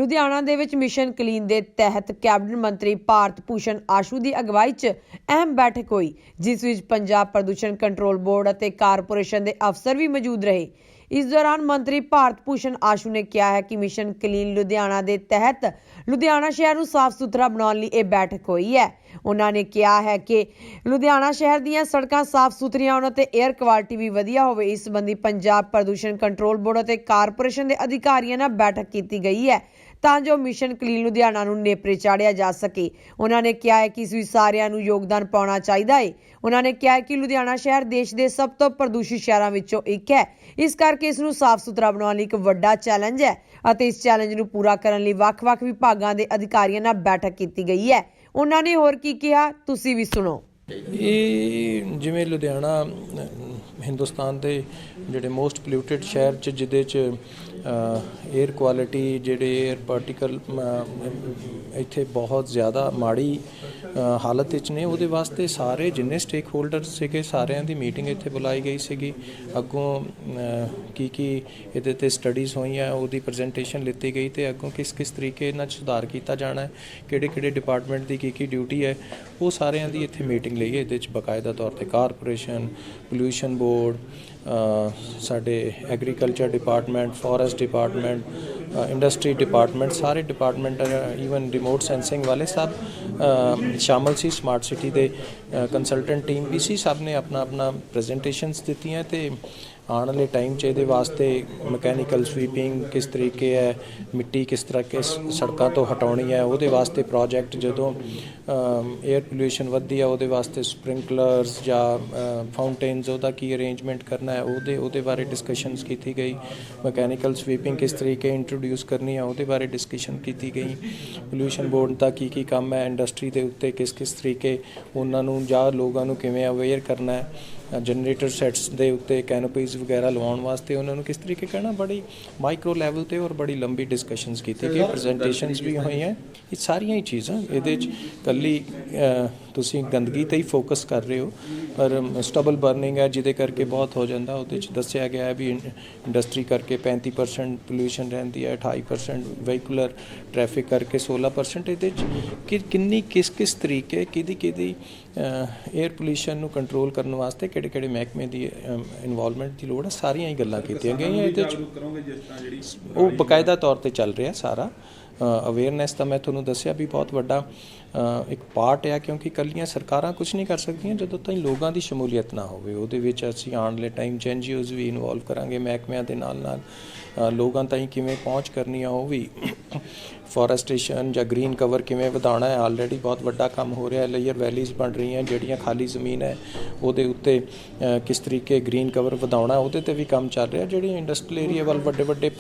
ਲੁਧਿਆਣਾ ਦੇ ਵਿੱਚ mission clean ਦੇ ਤਹਿਤ ਕੈਬਨਿਟ ਮੰਤਰੀ ਭਾਰਤ ਭੂਸ਼ਣ ਆਸ਼ੂ ਦੀ ਅਗਵਾਈ 'ਚ ਅਹਿਮ ਬੈਠਕ ਹੋਈ, ਜਿਸ ਵਿੱਚ ਪੰਜਾਬ ਪ੍ਰਦੂਸ਼ਣ ਕੰਟਰੋਲ ਬੋਰਡ ਅਤੇ ਕਾਰਪੋਰੇਸ਼ਨ ਦੇ ਅਫਸਰ ਵੀ ਮੌਜੂਦ ਰਹੇ। इस दौरान मंत्री भारत भूषण आशू ने कहा है कि मिशन क्लीन लुधियाना के तहत लुधियाना शहर को साफ सुथरा बनाने लिए बैठक हुई है। उन्होंने कहा है कि लुधियाना शहर ਦੀਆਂ सड़कां साफ सुथरियां होण ते एयर क्वालिटी भी वधिया होवे। इस संबंधी पंजाब प्रदूषण कंट्रोल बोर्ड ਅਤੇ कारपोरेशन के अधिकारियों ਨਾਲ बैठक की गई है ਤਾਂ ਜੋ ਮਿਸ਼ਨ ਕਲੀਨ ਲੁਧਿਆਣਾ ਨੂੰ ਨੇਪਰੇ ਚਾੜਿਆ ਜਾ ਸਕੇ। ਉਹਨਾਂ ਨੇ ਕਿਹਾ ਹੈ ਕਿ ਇਸ ਵਿੱਚ ਸਾਰਿਆਂ ਨੂੰ ਯੋਗਦਾਨ ਪਾਉਣਾ ਚਾਹੀਦਾ ਹੈ। ਉਹਨਾਂ ਨੇ ਕਿਹਾ ਕਿ ਲੁਧਿਆਣਾ ਸ਼ਹਿਰ ਦੇਸ਼ ਦੇ ਸਭ ਤੋਂ ਪ੍ਰਦੂਸ਼ਿਤ ਸ਼ਹਿਰਾਂ ਵਿੱਚੋਂ ਇੱਕ ਹੈ, ਇਸ ਕਰਕੇ ਇਸ ਨੂੰ ਸਾਫ਼ ਸੁਥਰਾ ਬਣਾਉਣ ਲਈ ਇੱਕ ਵੱਡਾ ਚੈਲੰਜ ਹੈ ਅਤੇ ਇਸ ਚੈਲੰਜ ਨੂੰ ਪੂਰਾ ਕਰਨ ਲਈ ਵੱਖ-ਵੱਖ ਵਿਭਾਗਾਂ ਦੇ ਅਧਿਕਾਰੀਆਂ ਨਾਲ ਬੈਠਕ ਕੀਤੀ ਗਈ ਹੈ। ਉਹਨਾਂ ਨੇ ਹੋਰ ਕੀ ਕਿਹਾ, ਤੁਸੀਂ ਵੀ ਸੁਣੋ। ਇਹ ਜਿਵੇਂ ਲੁਧਿਆਣਾ ਹਿੰਦੁਸਤਾਨ ਦੇ ਜਿਹੜੇ ਮੋਸਟ ਪੋਲਿਊਟਡ ਸ਼ਹਿਰ 'ਚ ਜਿਹਦੇ 'ਚ ਏਅਰ ਕੁਆਲਿਟੀ ਜਿਹੜੇ ਏਅਰ ਪਾਰਟੀਕਲ ਇੱਥੇ ਬਹੁਤ ਜ਼ਿਆਦਾ ਮਾੜੀ ਹਾਲਤ ਵਿੱਚ ਨੇ, ਉਹਦੇ ਵਾਸਤੇ ਸਾਰੇ ਜਿੰਨੇ ਸਟੇਕ ਹੋਲਡਰ ਸੀਗੇ ਸਾਰਿਆਂ ਦੀ ਮੀਟਿੰਗ ਇੱਥੇ ਬੁਲਾਈ ਗਈ ਸੀਗੀ। ਅੱਗੋਂ ਕੀ ਇਹਦੇ 'ਤੇ ਸਟੱਡੀਜ਼ ਹੋਈਆਂ, ਉਹਦੀ ਪ੍ਰੈਜੈਂਟੇਸ਼ਨ ਲਿੱਤੀ ਗਈ ਅਤੇ ਅੱਗੋਂ ਕਿਸ ਤਰੀਕੇ ਇਹਨਾਂ 'ਚ ਸੁਧਾਰ ਕੀਤਾ ਜਾਣਾ ਹੈ, ਕਿਹੜੇ ਡਿਪਾਰਟਮੈਂਟ ਦੀ ਕੀ ਡਿਊਟੀ ਹੈ, ਉਹ ਸਾਰਿਆਂ ਦੀ ਇੱਥੇ ਮੀਟਿੰਗ ਲਈ ਹੈ। ਇਹਦੇ 'ਚ ਬਾਕਾਇਦਾ ਤੌਰ 'ਤੇ ਕਾਰਪੋਰੇਸ਼ਨ, ਪੋਲਿਊਸ਼ਨ ਬੋਰਡ, ਸਾਡੇ agriculture department, forest department, industry department, सारे डिपार्टमेंट ईवन रिमोट सेंसिंग वाले सब शामिल सी। स्मार्ट सिटी के कंसलटेंट टीम भी सी, सब ने अपना प्रजेंटेशनस दी हैं। तो आने वाले टाइम च ये वास्ते मकैनिकल स्वीपिंग किस तरीके है, मिट्टी किस तरह के सड़कों तो हटानी है, वो वास्ते प्रोजैक्ट जो एयर पोल्यूशन वधी है वो वास्ते स्प्रिंकलर्स या फाउंटेन्स उसका की अरेंजमेंट करना है, वो बारे डिस्कशनस की गई। मकैनिकल स्वीपिंग किस तरीके इंट्रोड्यूस करनी है, वो बारे डिस्कशन की गई। पोल्यूशन बोर्ड का की काम है, इंडस्ट्री के उत्ते किस तरीके उन्होंने या लोगों को किवें अवेयर करना है, जनरेटर सैट्स के उत्ते कैनोपीज़ वगैरह लवाउण वास्ते उन्होंने किस तरीके कहना, बड़ी माइक्रो लैवल पर और बड़ी लंबी डिस्कशनस की गई, प्रजेंटेशनस भी हुई हैं। ये सारिया ही चीज़ां ये कल्ली तुसीं गंदगी ते ही फोकस कर रहे हो, पर स्टबल बर्निंग है जिहदे करके बहुत हो जाता। वो दस्सिया गया है भी इंडस्ट्री करके 35% पोल्यूशन रहिंदी है, 28% वहीकुलर ट्रैफिक करके 16%। ये किन्नी किस तरीके कि एयर पोल्यूशन नूं कंट्रोल करने वास्ते किहड़े महकमे की इनवॉल्वमेंट की लोड़ है, सारिया ही गल्लां कीतियां गईयां। ये वो बकायदा तौर पर चल रहा सारा अवेयरनैस का। मैं तुहानूं दस्सिया भी बहुत वड्डा एक पार्ट है, क्योंकि कल्लियां सरकारां कुछ नहीं कर सकदियां जदों ताईं लोगों की शमूलीयत ना होवे। उहदे विच असीं आउण वाले टाइम च NGOs भी इनवॉल्व करांगे, महकमिਆਂ ਦੇ ਨਾਲ लोगों ताईं किवें पहुँच करनी है, वो भी फॉरेस्टेशन या ग्रीन कवर किवें वधाउणा है। ऑलरेडी बहुत वड्डा काम हो रहा है, लेयर वैलीज़ बन रही हैं, जिहड़ियां खाली ज़मीन है उहदे उत्ते किस तरीके ग्रीन कवर वधाउणा उहदे ते भी काम चल रहा। जिहड़े इंडस्ट्रियल एरिया वाल वड्डे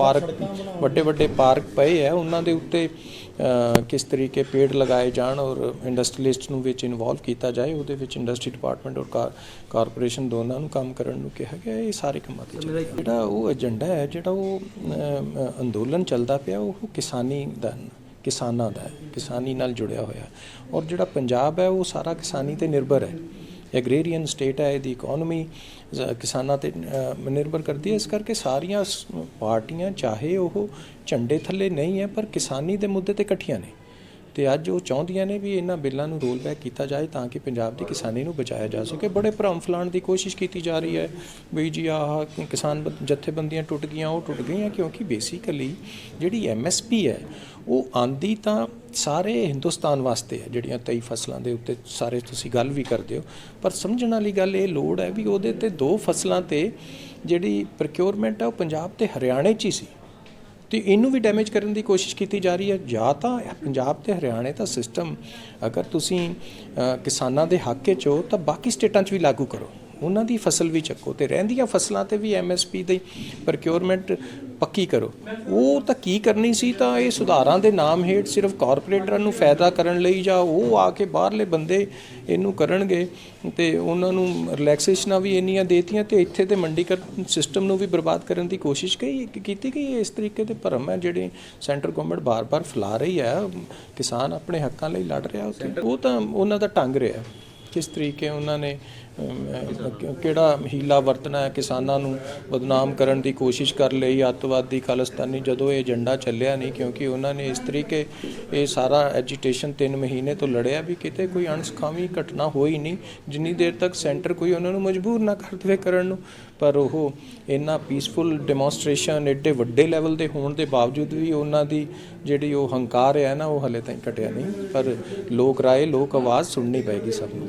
पार्क पे है, उन्हां दे उत्ते किस तरीके पेड़ लगाए जान और इंडस्ट्रीलिस्ट नूं विच इनवॉल्व किया जाए, उहदे विच इंडस्ट्री डिपार्टमेंट और कारपोरेशन दोनों नूं काम करन नूं कहा गया। ये सारे कामां ते जिहड़ा वो एजेंडा है, जिहड़ा वो अंदोलन चलदा पिया, वो किसानी दा किसानां दा है, किसानी नाल जुड़िया होया। और जिहड़ा पंजाब है वो सारा किसानी ते निर्भर है, एग्रेरीअन स्टेट है, इसकी इकोनॉमी किसानां ते निर्भर करती है। इस करके सारियां पार्टियां चाहे वो झंडे थले नहीं है, पर किसानी के मुद्दे ते इकट्ठियां ने। तो अज वो चाहदियां ने भी इन्हां बिलों नूं रोल बैक किया जाए ताकि पंजाब की किसानी नूं बचाया जा सके। बड़े भरम फैलाउण की कोशिश की जा रही है भी जी आह किसान जथेबंदियां टुट गईयां, वो टुट गईयां, क्योंकि बेसिकली जिहड़ी MSP है वो आंदी तो सारे हिंदुस्तान वास्ते है। जिहड़ियां 23 फसलों के उत्ते सारे तुसीं गल भी करदे हो, पर समझण वाली गल ये लोड़ है भी उहदे ते 2 फसलों ते जिहड़ी प्रोक्योरमेंट है वो पंजाब ते हरियाणे च ही सी, तो इनू भी डैमेज करने की कोशिश की जा रही है। या तो पंजाब ते हरियाणे का सिस्टम अगर तुसीं किसानां दे हक च हो तो बाकी स्टेटां च भी लागू करो, उन्हां दी फसल भी चक्को, तो रहिंदियां फसलों ते भी MSP दी प्रोक्योरमेंट पक्की करो। वो तो की करनी सी, तो ये सुधारां दे नाम हेठ सिर्फ कारपोरेटरां नूं फायदा करन लई जां वो आके बाहरले बंदे इनू करनगे ते उन्हां नूं रिलैक्सेशनां भी इन्नियां देतियां ते इत्थे ते मंडीकरण सिस्टम नूं भी बर्बाद करन दी कोशिश कीती गई। इस तरीके दे भरम है जिहड़े सेंट्रल गवर्नमेंट बार फैला रही है। किसान अपने हक्कां लई लड़ रहा, वो तो उन्हां दा ढंग रहा किस तरीके उन्होंने ਕਿਹੜਾ ਹੀਲਾ ਵਰਤਣਾ ਹੈ ਕਿਸਾਨਾਂ ਨੂੰ ਬਦਨਾਮ ਕਰਨ ਦੀ ਕੋਸ਼ਿਸ਼ ਕਰ ਲਈ ਅੱਤਵਾਦੀ ਖਾਲਿਸਤਾਨੀ। ਜਦੋਂ ਇਹ ਏਜੰਡਾ ਚੱਲਿਆ ਨਹੀਂ, ਕਿਉਂਕਿ ਉਹਨਾਂ ਨੇ ਇਸ ਤਰੀਕੇ ਇਹ ਸਾਰਾ ਐਜੀਟੇਸ਼ਨ 3 ਮਹੀਨੇ ਤੋਂ ਲੜਿਆ ਵੀ ਕਿਤੇ ਕੋਈ ਅਣਸੁਖਾਵੀ ਘਟਨਾ ਹੋਈ ਨਹੀਂ ਜਿੰਨੀ ਦੇਰ ਤੱਕ ਸੈਂਟਰ ਕੋਈ ਉਹਨਾਂ ਨੂੰ ਮਜਬੂਰ ਨਾ ਕਰ ਦੇਵੇ ਕਰਨ ਨੂੰ। ਪਰ ਉਹ ਇੰਨਾ ਪੀਸਫੁਲ ਡੈਮੋਨਸਟ੍ਰੇਸ਼ਨ ਐਡੇ ਵੱਡੇ ਲੈਵਲ ਦੇ ਹੋਣ ਦੇ ਬਾਵਜੂਦ ਵੀ ਉਹਨਾਂ ਦੀ ਜਿਹੜੀ ਉਹ ਹੰਕਾਰ ਹੈ ਨਾ, ਉਹ ਹਲੇ ਤਾਈਂ ਘਟਿਆ ਨਹੀਂ। ਪਰ ਲੋਕ ਰਾਏ, ਲੋਕ ਆਵਾਜ਼ ਸੁਣਨੀ ਪਏਗੀ ਸਭ ਨੂੰ।